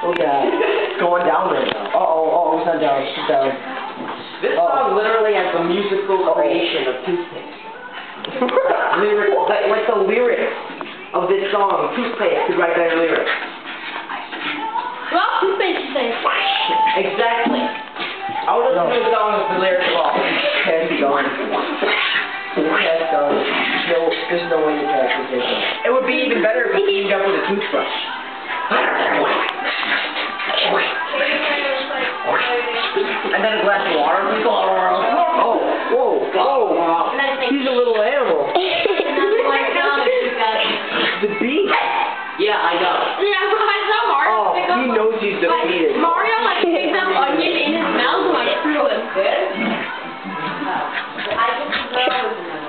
Oh yeah. It's going down right now. Oh, it's not down. It's down. This song literally has the musical creation of toothpaste. like the lyrics of this song, toothpaste could write better lyrics. Well, toothpaste says. Exactly. I would listen to a song with the lyrics of all. Cat's gone. Cat's gone. There's no way the cat could take it. It would be even better if you teamed up with a toothbrush. And then a glass of water. Oh, whoa. He's a little animal. The beast. Yeah, I know. Yeah, I saw Mario. Oh, he knows he's defeated. Mario like picked up onion in his mouth and like threw it. I can throw it.